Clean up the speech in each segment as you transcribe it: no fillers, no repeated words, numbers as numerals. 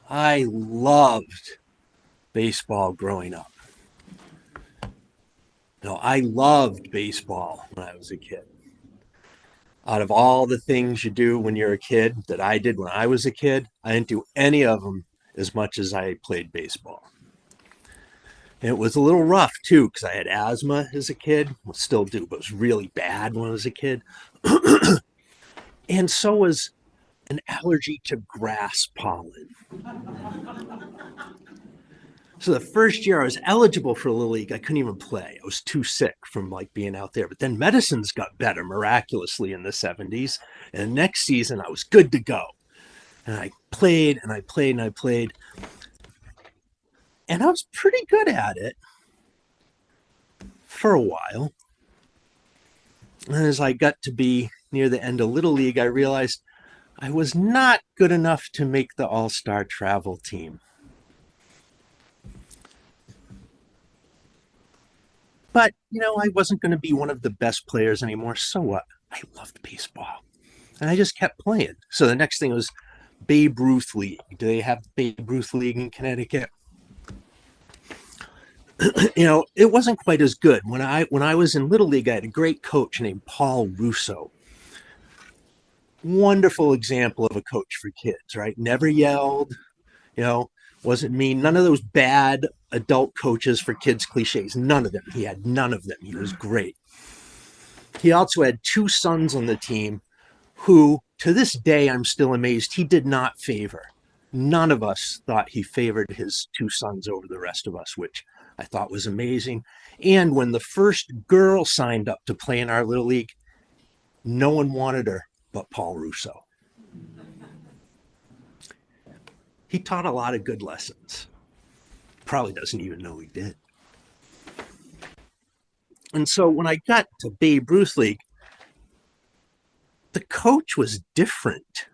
I loved baseball growing up. No, I loved baseball when I was a kid. Out of all the things you do when you're a kid that I did when I was a kid, I didn't do any of them as much as I played baseball. And it was a little rough too because I had asthma as a kid. Well, still do, but it was really bad when I was a kid. And so was an allergy to grass pollen. So the first year I was eligible for Little League, I couldn't even play. I was too sick from like being out there. But then medicines got better miraculously in the 70s. And next season I was good to go. And I played and I played and I played. And I was pretty good at it for a while. And as I got to be near the end of Little League, I realized I was not good enough to make the all-star travel team. But, I wasn't going to be one of the best players anymore. So what? I loved baseball. And I just kept playing. So the next thing was Babe Ruth League. Do they have Babe Ruth League in Connecticut? It wasn't quite as good. When I was in Little League, I had a great coach named Paul Russo. Wonderful example of a coach for kids, right? Never yelled, you know, wasn't mean. None of those bad adult coaches for kids cliches. None of them. He had none of them. He was great. He also had two sons on the team who, to this day, I'm still amazed he did not favor. None of us thought he favored his two sons over the rest of us, which I thought was amazing. And when the first girl signed up to play in our little league, no one wanted her but Paul Russo. He taught a lot of good lessons. Probably doesn't even know he did. And so when I got to Babe Ruth League, the coach was different.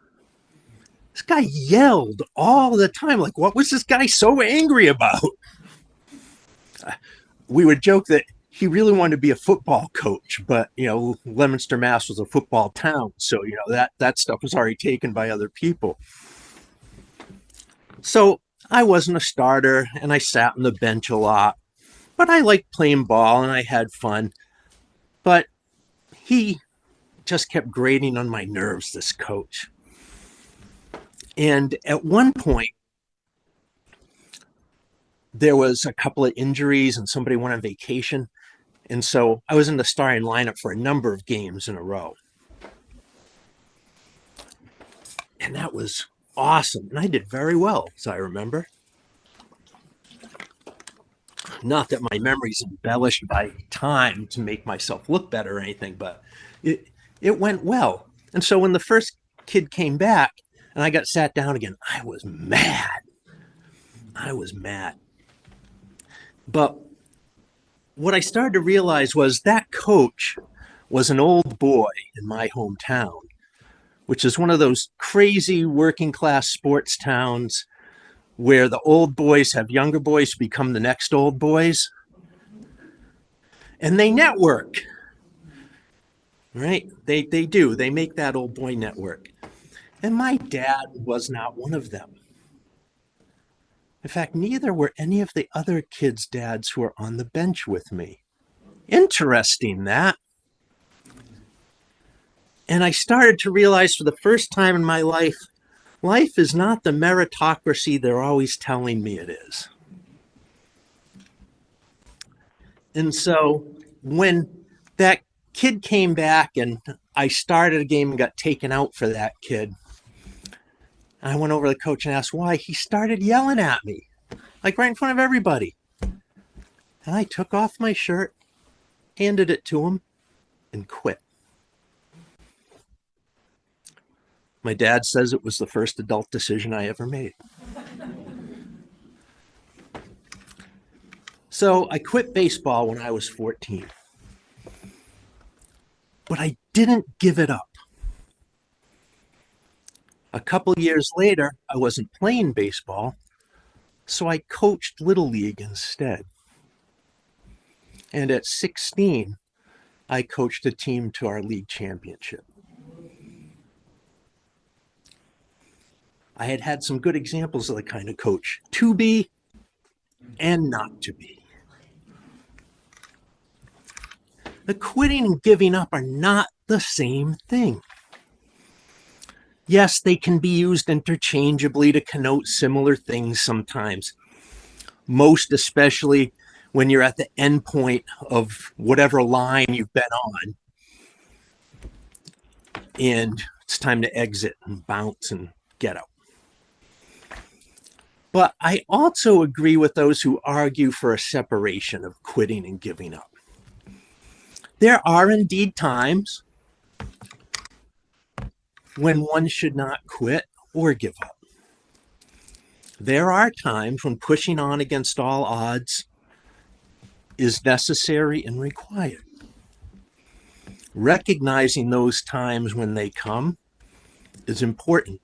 This guy yelled all the time. Like, what was this guy so angry about? We would joke that he really wanted to be a football coach, but Leominster, Mass was a football town, so that stuff was already taken by other people. So I wasn't a starter, and I sat on the bench a lot, but I liked playing ball and I had fun. But he just kept grating on my nerves, this coach. And at one point, there was a couple of injuries and somebody went on vacation. And so I was in the starting lineup for a number of games in a row. And that was awesome. And I did very well, as I remember. Not that my memory's embellished by time to make myself look better or anything, but it went well. And so when the first kid came back and I got sat down again, I was mad. I was mad. But what I started to realize was that coach was an old boy in my hometown, which is one of those crazy working class sports towns where the old boys have younger boys become the next old boys and they network, right? They do. They make that old boy network. And my dad was not one of them. In fact, neither were any of the other kids' dads who were on the bench with me. Interesting that. And I started to realize for the first time in my life, life is not the meritocracy they're always telling me it is. And so when that kid came back and I started a game and got taken out for that kid, I went over to the coach and asked why. He started yelling at me, like right in front of everybody. And I took off my shirt, handed it to him, and quit. My dad says it was the first adult decision I ever made. So I quit baseball when I was 14. But I didn't give it up. A couple years later, I wasn't playing baseball, so I coached Little League instead. And at 16, I coached a team to our league championship. I had had some good examples of the kind of coach to be and not to be. The quitting and giving up are not the same thing. Yes, they can be used interchangeably to connote similar things sometimes, most especially when you're at the end point of whatever line you've been on and it's time to exit and bounce and get out. But I also agree with those who argue for a separation of quitting and giving up. There are indeed times when one should not quit or give up. There are times when pushing on against all odds is necessary and required. Recognizing those times when they come is important.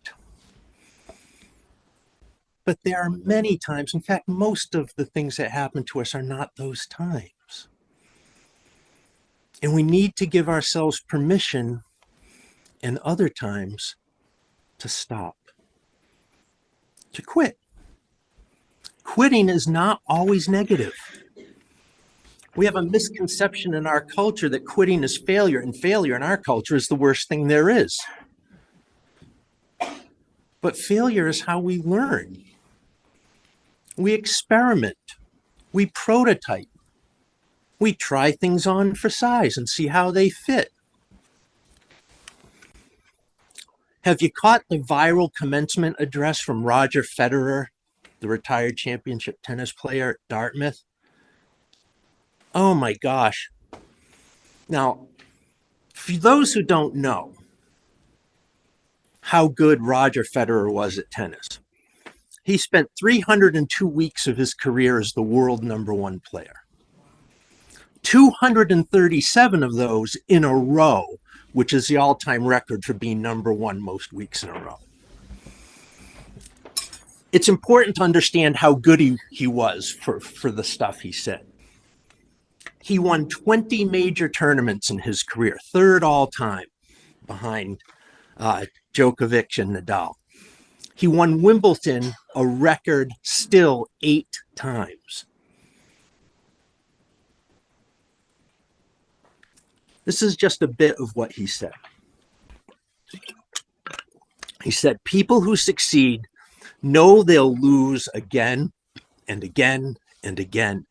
But there are many times, in fact, most of the things that happen to us are not those times. And we need to give ourselves permission and other times to stop, to quit. Quitting is not always negative. We have a misconception in our culture that quitting is failure, and failure in our culture is the worst thing there is. But failure is how we learn. We experiment. We prototype. We try things on for size and see how they fit. Have you caught the viral commencement address from Roger Federer, the retired championship tennis player at Dartmouth? Oh my gosh. Now, for those who don't know how good Roger Federer was at tennis, he spent 302 weeks of his career as the world #1 player. 237 of those in a row, which is the all-time record for being #1 most weeks in a row. It's important to understand how good he was for the stuff he said. He won 20 major tournaments in his career, third all time behind Djokovic and Nadal. He won Wimbledon a record still 8 times. This is just a bit of what he said. He said, people who succeed know they'll lose again and again and again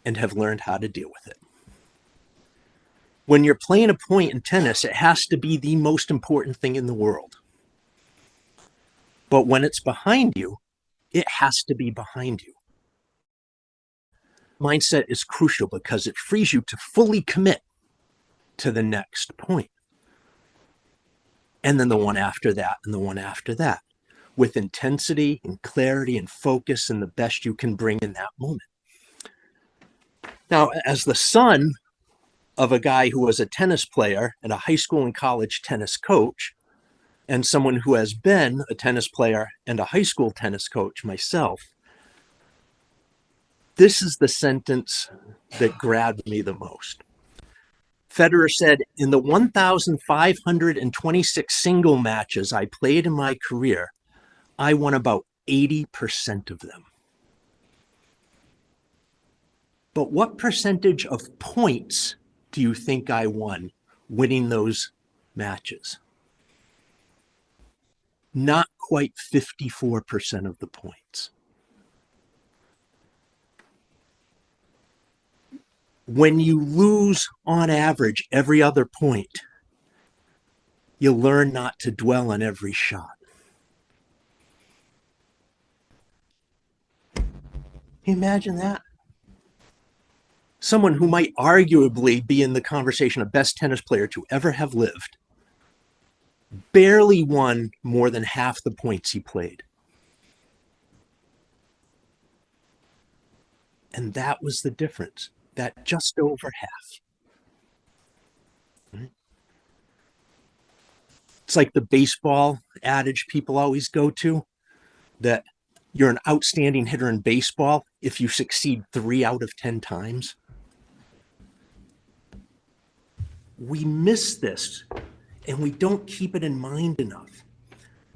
and have learned how to deal with it. When you're playing a point in tennis, it has to be the most important thing in the world. But when it's behind you, it has to be behind you. Mindset is crucial because it frees you to fully commit to the next point. And then the one after that, and the one after that, with intensity and clarity and focus and the best you can bring in that moment. Now, as the son of a guy who was a tennis player and a high school and college tennis coach, and someone who has been a tennis player and a high school tennis coach myself, this is the sentence that grabbed me the most. Federer said, in the 1,526 single matches I played in my career, I won about 80% of them. But what percentage of points do you think I won winning those matches? Not quite 54% of the points. When you lose on average every other point, you learn not to dwell on every shot. Imagine that. Someone who might arguably be in the conversation of best tennis player to ever have lived barely won more than half the points he played. And that was the difference, that just over half. It's like the baseball adage people always go to, that you're an outstanding hitter in baseball if you succeed 3 out of 10 times. We miss this and we don't keep it in mind enough.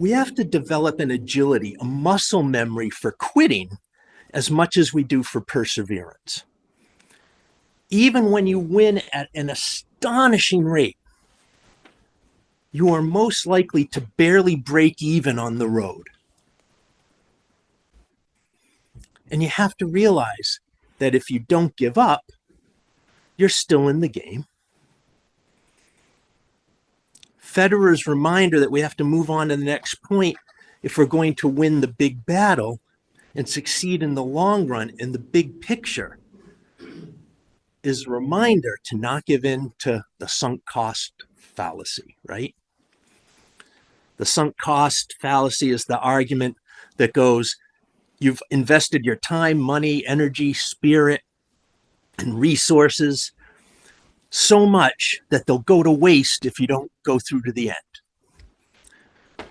We have to develop an agility, a muscle memory for quitting as much as we do for perseverance. Even when you win at an astonishing rate, you are most likely to barely break even on the road. And you have to realize that if you don't give up, you're still in the game. Federer's reminder that we have to move on to the next point if we're going to win the big battle and succeed in the long run in the big picture is a reminder to not give in to the sunk cost fallacy, right? The sunk cost fallacy is the argument that goes, you've invested your time, money, energy, spirit, and resources so much that they'll go to waste if you don't go through to the end.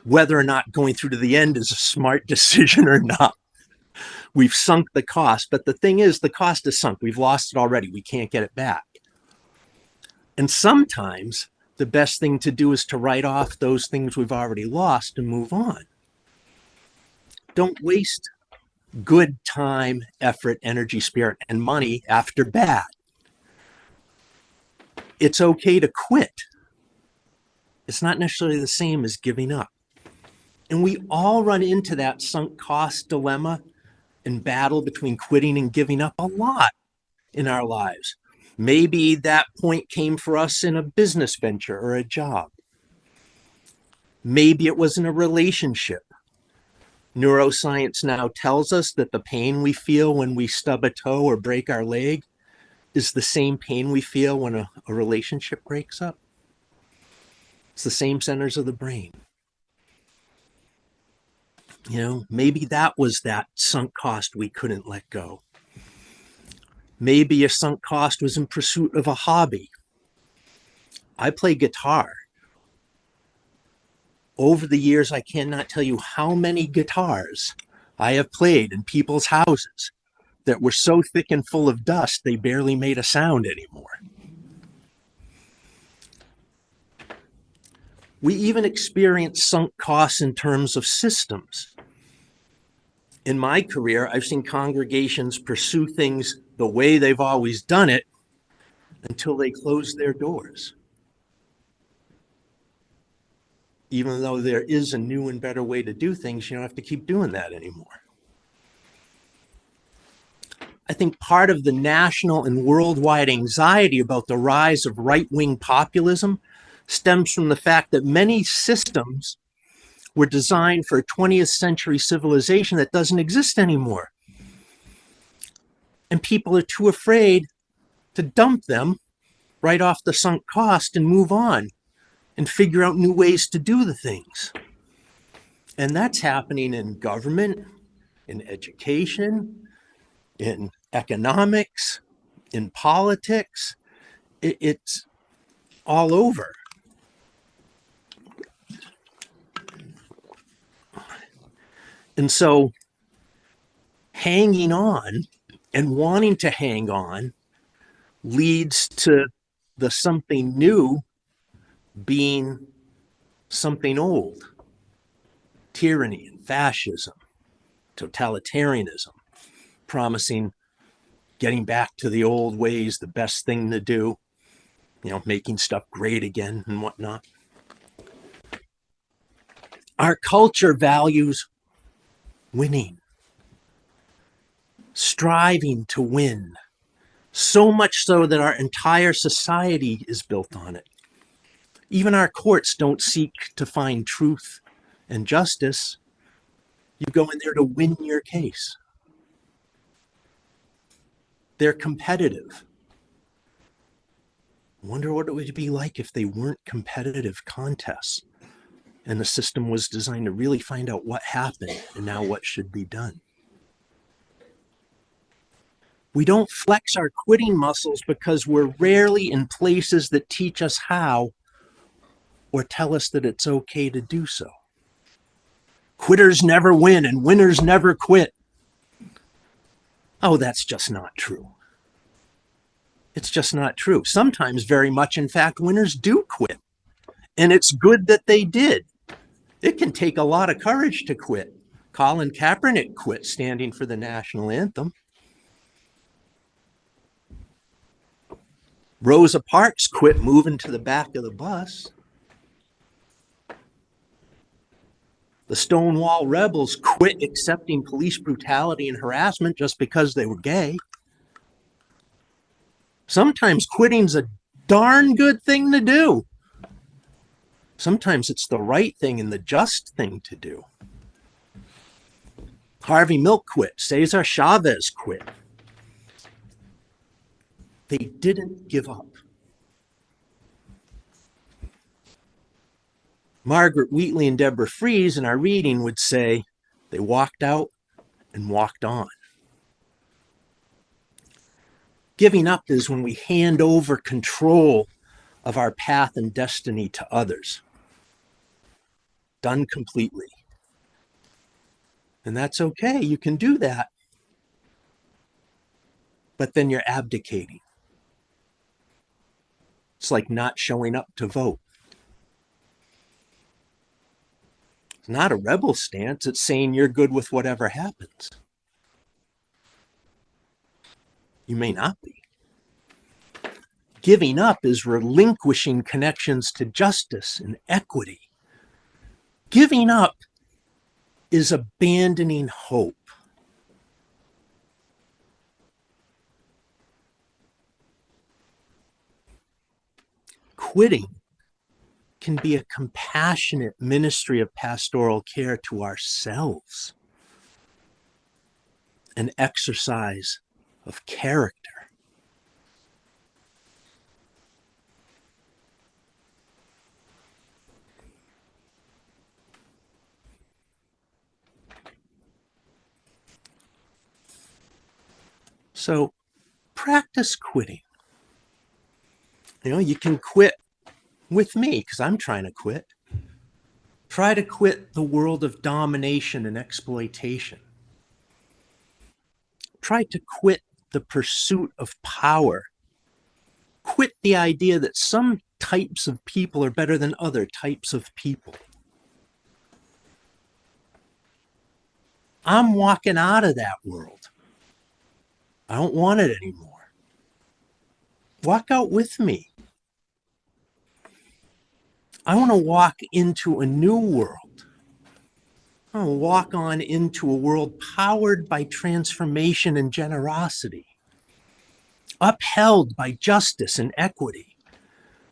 Whether or not going through to the end is a smart decision or not, we've sunk the cost. But the thing is, the cost is sunk. We've lost it already. We can't get it back. And sometimes the best thing to do is to write off those things we've already lost and move on. Don't waste good time, effort, energy, spirit, and money after bad. It's okay to quit. It's not necessarily the same as giving up. And we all run into that sunk cost dilemma and battle between quitting and giving up a lot in our lives. Maybe that point came for us in a business venture or a job. Maybe it was in a relationship. Neuroscience now tells us that the pain we feel when we stub a toe or break our leg is the same pain we feel when a relationship breaks up. It's the same centers of the brain. You know, maybe that was that sunk cost we couldn't let go. Maybe a sunk cost was in pursuit of a hobby. I play guitar. Over the years, I cannot tell you how many guitars I have played in people's houses that were so thick and full of dust, they barely made a sound anymore. We even experience sunk costs in terms of systems. In my career, I've seen congregations pursue things the way they've always done it until they close their doors. Even though there is a new and better way to do things, you don't have to keep doing that anymore. I think part of the national and worldwide anxiety about the rise of right-wing populism stems from the fact that many systems were designed for a 20th century civilization that doesn't exist anymore. And people are too afraid to dump them right off the sunk cost and move on and figure out new ways to do the things. And that's happening in government, in education, in economics, in politics. It's all over. And so hanging on and wanting to hang on leads to the something new being something old. Tyranny and fascism, totalitarianism, promising getting back to the old ways, the best thing to do, you know, making stuff great again and whatnot. Our culture values winning, striving to win, so much so that our entire society is built on it. Even our courts don't seek to find truth and justice. You go in there to win your case. They're competitive. I wonder what it would be like if they weren't competitive contests and the system was designed to really find out what happened and now what should be done. We don't flex our quitting muscles because we're rarely in places that teach us how or tell us that it's okay to do so. Quitters never win and winners never quit. Oh, that's just not true. It's just not true. Sometimes, very much, in fact, winners do quit. And it's good that they did. It can take a lot of courage to quit. Colin Kaepernick quit standing for the national anthem. Rosa Parks quit moving to the back of the bus. The Stonewall Rebels quit accepting police brutality and harassment just because they were gay. Sometimes quitting's a darn good thing to do. Sometimes it's the right thing and the just thing to do. Harvey Milk quit. Cesar Chavez quit. They didn't give up. Margaret Wheatley and Deborah Fries in our reading would say they walked out and walked on. Giving up is when we hand over control of our path and destiny to others. Done completely. And that's okay. You can do that. But then you're abdicating. It's like not showing up to vote. It's not a rebel stance. It's saying you're good with whatever happens. You may not be. Giving up is relinquishing connections to justice and equity. Giving up is abandoning hope. Quitting can be a compassionate ministry of pastoral care to ourselves, an exercise of character. So practice quitting. You can quit with me because I'm trying to quit. Try to quit the world of domination and exploitation. Try to quit the pursuit of power. Quit the idea that some types of people are better than other types of people. I'm walking out of that world. I don't want it anymore. Walk out with me. I want to walk into a new world. I want to walk on into a world powered by transformation and generosity, upheld by justice and equity,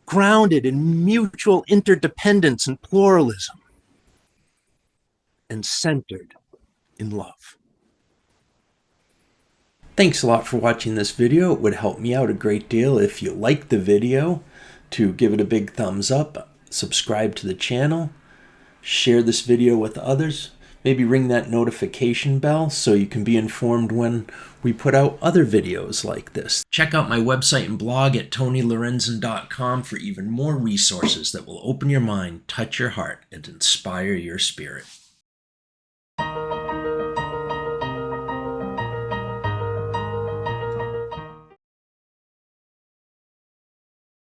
grounded in mutual interdependence and pluralism, and centered in love. Thanks a lot for watching this video. It would help me out a great deal if you liked the video to give it a big thumbs up, subscribe to the channel, share this video with others, maybe ring that notification bell so you can be informed when we put out other videos like this. Check out my website and blog at tonylorenzen.com for even more resources that will open your mind, touch your heart, and inspire your spirit.